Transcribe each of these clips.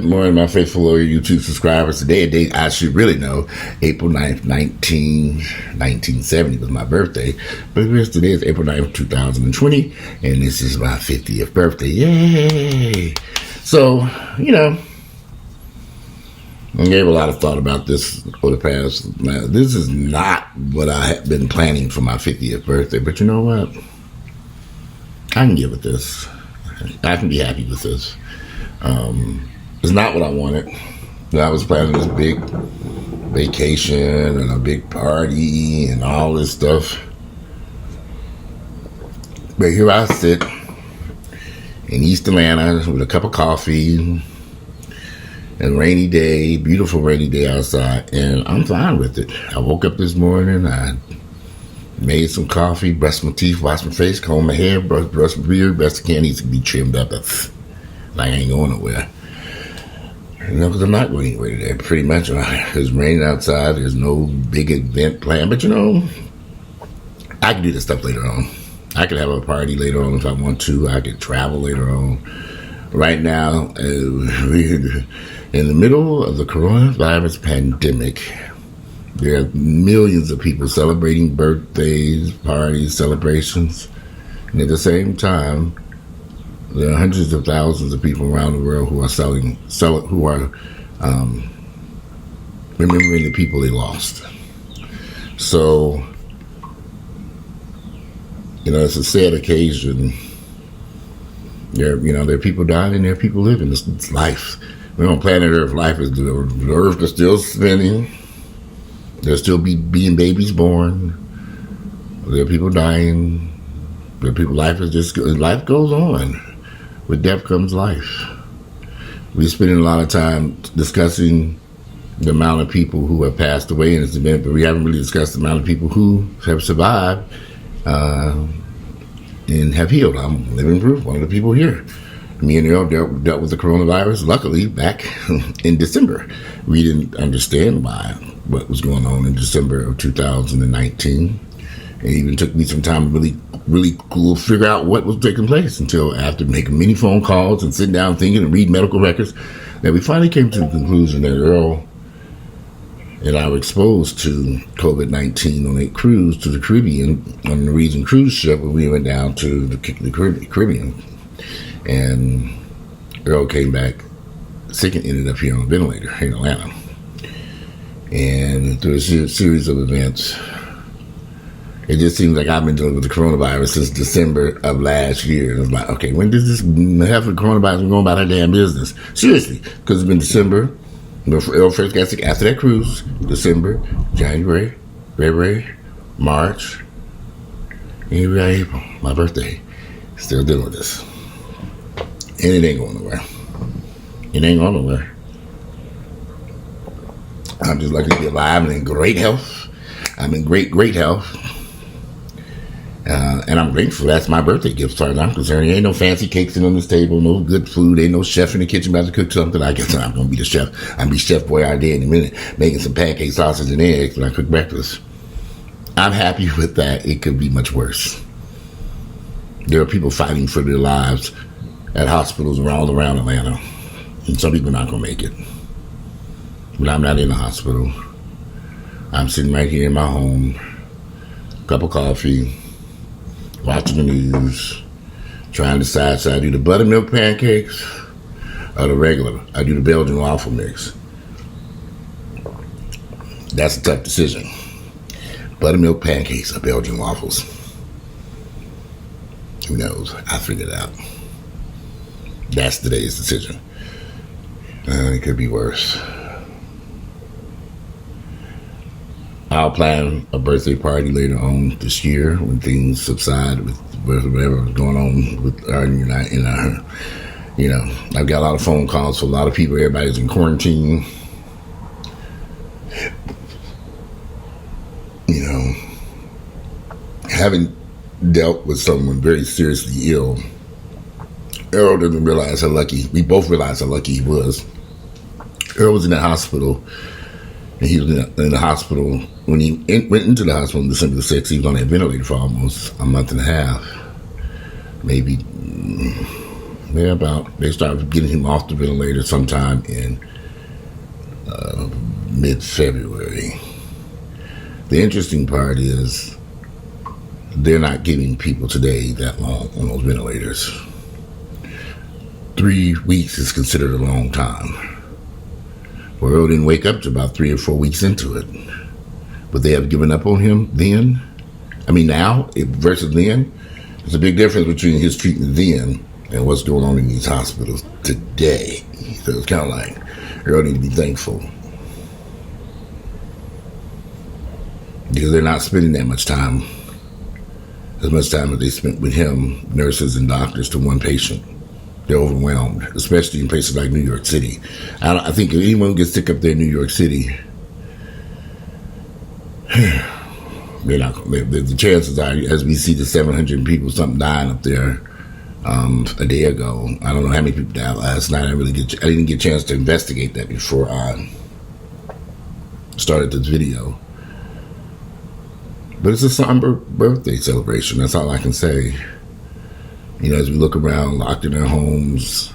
morning, my faithful loyal YouTube subscribers. Today, a date I should really know, April 9th, 1970 was my birthday. But today is April 9th, 2020, and this is my 50th birthday. Yay! So, I gave a lot of thought about this for the past. Now, this is not what I had been planning for my 50th birthday, but you know what? I can get with this. I can be happy with this. It's not what I wanted. I was planning this big vacation and a big party and all this stuff. But here I sit in East Atlanta with a cup of coffee, a rainy day, beautiful rainy day outside, and I'm fine with it. I woke up this morning, I made some coffee, brushed my teeth, washed my face, combed my hair, brushed my beard, best I can, needs to be trimmed up. Like I ain't going nowhere. Because I'm not going anywhere today. Pretty much, it's raining outside. There's no big event planned. But I can do this stuff later on. I could have a party later on if I want to. I could travel later on. Right now, we're in the middle of the coronavirus pandemic. There are millions of people celebrating birthdays, parties, celebrations. And at the same time, there are hundreds of thousands of people around the world who are remembering the people they lost. So, it's a sad occasion. There are people dying and there are people living. It's life. We're on planet Earth. Life is the Earth is still spinning. There'll still be being babies born. There are people dying. There are people. Life goes on. With death comes life. We're spending a lot of time discussing the amount of people who have passed away in this event, but we haven't really discussed the amount of people who have survived and have healed. I'm living proof. One of the people here. Me and Earl dealt with the coronavirus, luckily, back in December. We didn't understand what was going on in December of 2019. It even took me some time to really figure out what was taking place until after making many phone calls and sitting down thinking and reading medical records that we finally came to the conclusion that Earl and I were exposed to COVID-19 on a cruise to the Caribbean on the Norwegian cruise ship when we went down to the Caribbean. And Earl came back sick and ended up here on a ventilator in Atlanta. And through a series of events, it just seems like I've been dealing with the coronavirus since December of last year. And it's like, okay, when did this half of the coronavirus go about our damn business? Seriously, because it's been December. Earl first got sick after that cruise. December, January, February, March, and here we are, April, my birthday. Still dealing with this. And it ain't going nowhere. It ain't going nowhere. I'm just lucky to be alive and in great health. I'm in great health. And I'm grateful. That's my birthday gift, as far as I'm concerned. There ain't no fancy cakes on this table, no good food. Ain't no chef in the kitchen about to cook something. I guess I'm going to be the chef. I'm going to be Chef Boyardee in a minute, making some pancake sausage and eggs when I cook breakfast. I'm happy with that. It could be much worse. There are people fighting for their lives at hospitals all around Atlanta. And some people are not going to make it. But I'm not in the hospital. I'm sitting right here in my home, cup of coffee, watching the news, trying to decide should I do the buttermilk pancakes or the regular. I do the Belgian waffle mix. That's a tough decision. Buttermilk pancakes or Belgian waffles. Who knows? I figured it out. That's today's decision. It could be worse. I'll plan a birthday party later on this year when things subside with whatever's going on with our I've got a lot of phone calls from a lot of people. Everybody's in quarantine. Having dealt with someone very seriously ill, Earl didn't realize how lucky. We both realized how lucky he was. Earl was in the hospital. And he was in the hospital. When he went into the hospital on December the 6th, he was on a ventilator for almost a month and a half. Maybe They started getting him off the ventilator sometime in mid-February. The interesting part is they're not giving people today that long on those ventilators. 3 weeks is considered a long time. Well, Earl didn't wake up to about 3 or 4 weeks into it. But they have given up on him then. I mean, now versus then. There's a big difference between his treatment then and what's going on in these hospitals today. So it's kind of like, Earl need to be thankful. Because they're not spending that much time, as much time as they spent with him, nurses and doctors, to one patient. They're overwhelmed, especially in places like New York City. I think if anyone gets sick up there in New York City, the chances are, as we see the 700 people something dying up there a day ago. I don't know how many people died last night. I didn't get a chance to investigate that before I started this video. But it's a somber birthday celebration. That's all I can say. You know, as we look around, locked in our homes,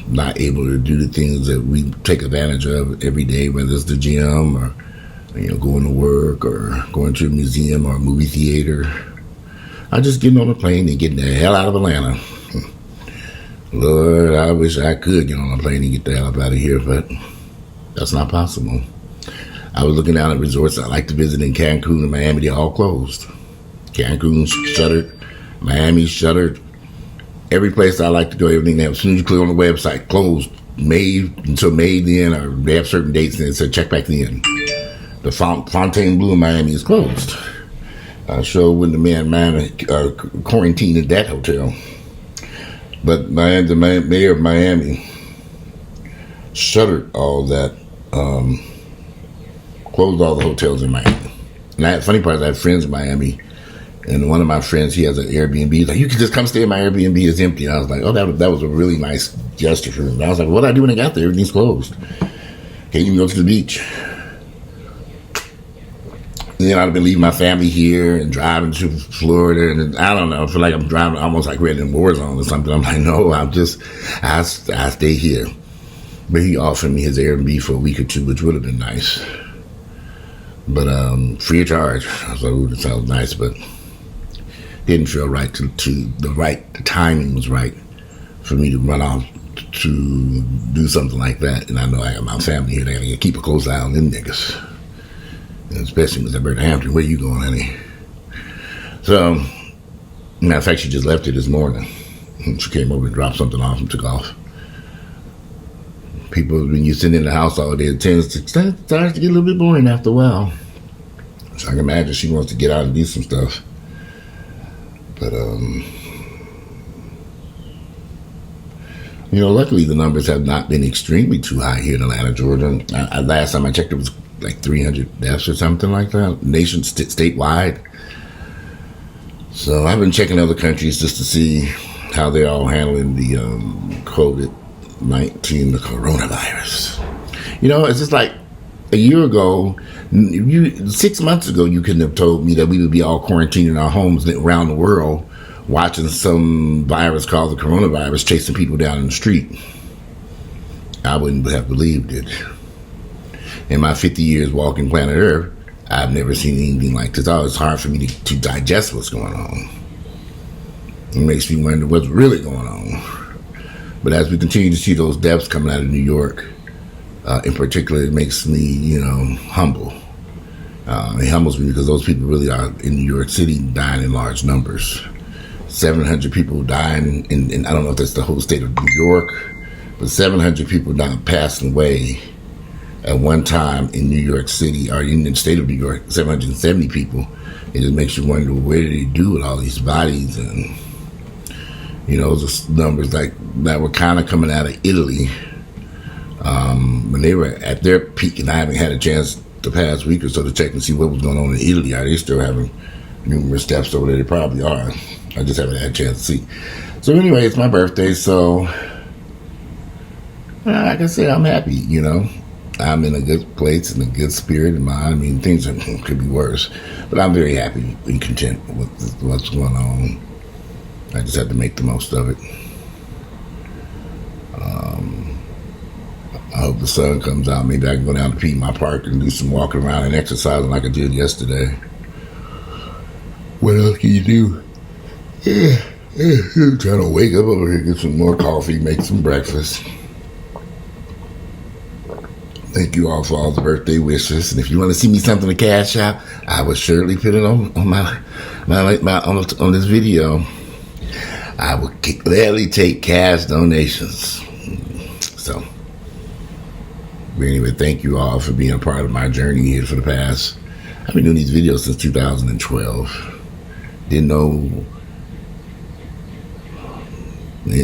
not able to do the things that we take advantage of every day, whether it's the gym or, you know, going to work or going to a museum or a movie theater. I'm just getting on a plane and getting the hell out of Atlanta. Lord, I wish I could get on a plane and get the hell up out of here, but that's not possible. I was looking down at resorts I like to visit in Cancun and Miami. They're all closed. Cancun shuttered. Miami shuttered. Every place I like to go, everything they have, as soon as you click on the website, closed. May until May then, or they have certain dates and it said check back then. The Fontainebleau in Miami is closed. I sure wouldn't have been quarantined at that hotel. But the mayor of Miami shuttered all that, closed all the hotels in Miami. And funny part is I have friends in Miami, and one of my friends, he has an Airbnb. He's like, you can just come stay in my Airbnb, it's empty. And I was like, oh, that was a really nice gesture for him. I was like, what did I do when I got there? Everything's closed. Can't even go to the beach. And then I'd been leaving my family here and driving to Florida, and I don't know, I feel like I'm driving almost like we're in a war zone or something. I'm like, no, I stay here. But he offered me his Airbnb for a week or two, which would have been nice. But free of charge. I was like, ooh, that sounds nice, but didn't feel right the timing was right for me to run off to do something like that. And I know I got my family here, they gotta keep a close eye on them niggas. And especially with WALTERHAMPTON, where you going, honey? So, matter of fact, she just left here this morning. She came over and dropped something off and took off. People, when you sit in the house all day, it starts to get a little bit boring after a while. So I can imagine she wants to get out and do some stuff. But, you know, luckily the numbers have not been extremely too high here in Atlanta, Georgia. Last time I checked, it was like 300 deaths or something like that, statewide. So I've been checking other countries just to see how they're all handling the COVID-19, the coronavirus. You know, it's just like a year ago, 6 months ago, you couldn't have told me that we would be all quarantined in our homes around the world watching some virus called the coronavirus chasing people down in the street. I wouldn't have believed it. In my 50 years walking planet Earth, I've never seen anything like this. Oh, it's hard for me to digest what's going on. It makes me wonder what's really going on. But as we continue to see those deaths coming out of New York, in particular, it makes me, you know, humble. It humbles me because those people really are in New York City dying in large numbers. 700 people dying, and I don't know if that's the whole state of New York, but 700 people passing away at one time in New York City, or in the state of New York, 770 people. It just makes you wonder, where did they do with all these bodies? And, you know, those numbers like that were kind of coming out of Italy when they were at their peak, and I haven't had a chance the past week or so to check and see what was going on in Italy. Are they still having numerous deaths over there? They probably are. I just haven't had a chance to see. So anyway, it's my birthday, so like I said, I'm happy, you know. I'm in a good place, in a good spirit of mind. I mean, things could be worse, but I'm very happy and content with what's going on. I just have to make the most of it. I hope the sun comes out. Maybe I can go down to Piedmont Park and do some walking around and exercising like I did yesterday. What else can you do? Trying to wake up over here, get some more coffee, make some breakfast. Thank you all for all the birthday wishes. And if you want to see me something to cash out, I will surely put it on this video. I will gladly take cash donations. So, but anyway, thank you all for being a part of my journey here for the past. I've been doing these videos since 2012. Didn't know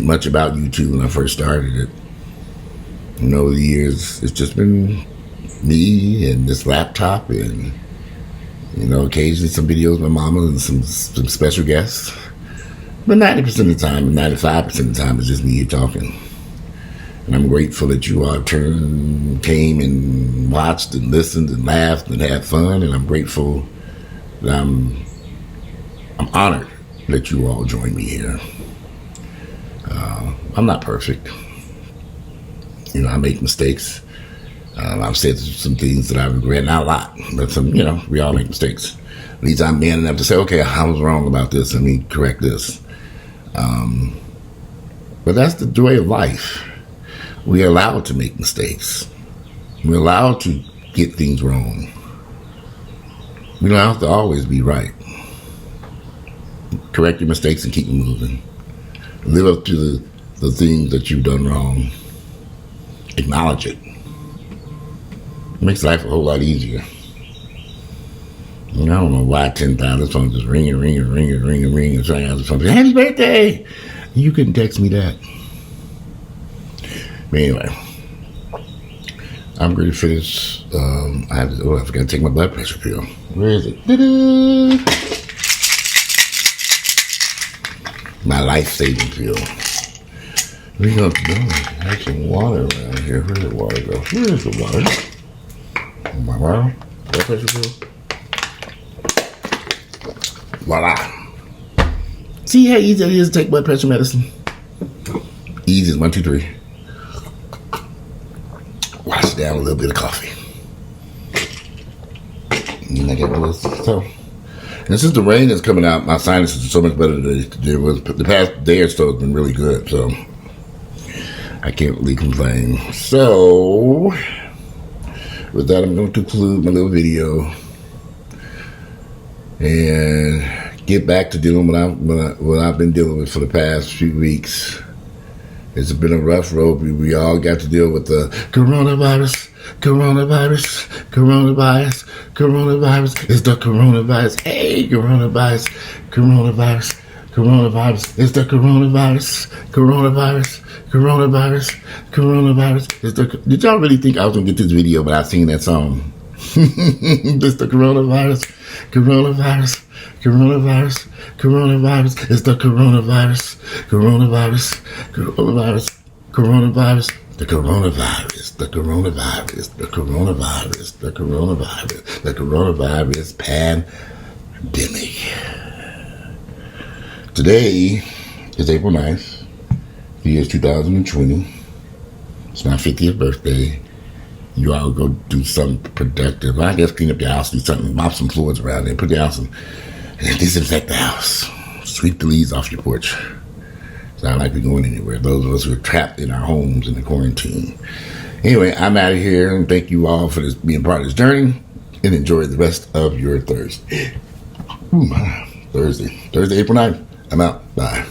much about YouTube when I first started it. And over the years, it's just been me and this laptop and, occasionally some videos with my mama and some special guests. But 90% of the time, 95% of the time, it's just me here talking. And I'm grateful that you all came and watched and listened and laughed and had fun. And I'm grateful that I'm honored that you all joined me here. I'm not perfect. I make mistakes. I've said some things that I regret, not a lot, but some, we all make mistakes. At least I'm man enough to say, okay, I was wrong about this. Let me correct this. But that's the joy of life. We're allowed to make mistakes. We're allowed to get things wrong. We don't have to always be right. Correct your mistakes and keep moving. Live up to the things that you've done wrong. Acknowledge it. It makes life a whole lot easier. I don't know why 10,000 phones just ringing, and trying to answer something. Happy birthday! You couldn't text me that. But anyway, I'm going to finish. I forgot to take my blood pressure pill. Where is it? Ta-da! My life-saving pill. We're going to have some water around here. Where did the water go? Where is the water? My water? Blood pressure pill? Voila. See how easy it is to take blood pressure medicine? Easy as 1, 2, 3. Wash down a little bit of coffee. And I get my little so. And since the rain is coming out, my sinuses are so much better than they was. The past day or so has been really good, so I can't really complain. So, with that, I'm going to conclude my little video and get back to dealing with what I've been dealing with for the past few weeks. It's been a rough road. We all got to deal with the coronavirus. It's the coronavirus. Hey, coronavirus. It's the coronavirus. Did y'all really think I was going to get this video without singing that song? It's the coronavirus. It's the coronavirus. The coronavirus pandemic. Today is April 9th, the year 2020. It's my 50th birthday. You all go do something productive. I guess clean up your house, do something, mop some floors around there, put the house and disinfect the house. Sweep the leaves off your porch. It's not like we're going anywhere. Those of us who are trapped in our homes in the quarantine. Anyway, I'm out of here, and thank you all for being part of this journey, and enjoy the rest of your Thursday. Thursday, April 9th. I'm out. Bye.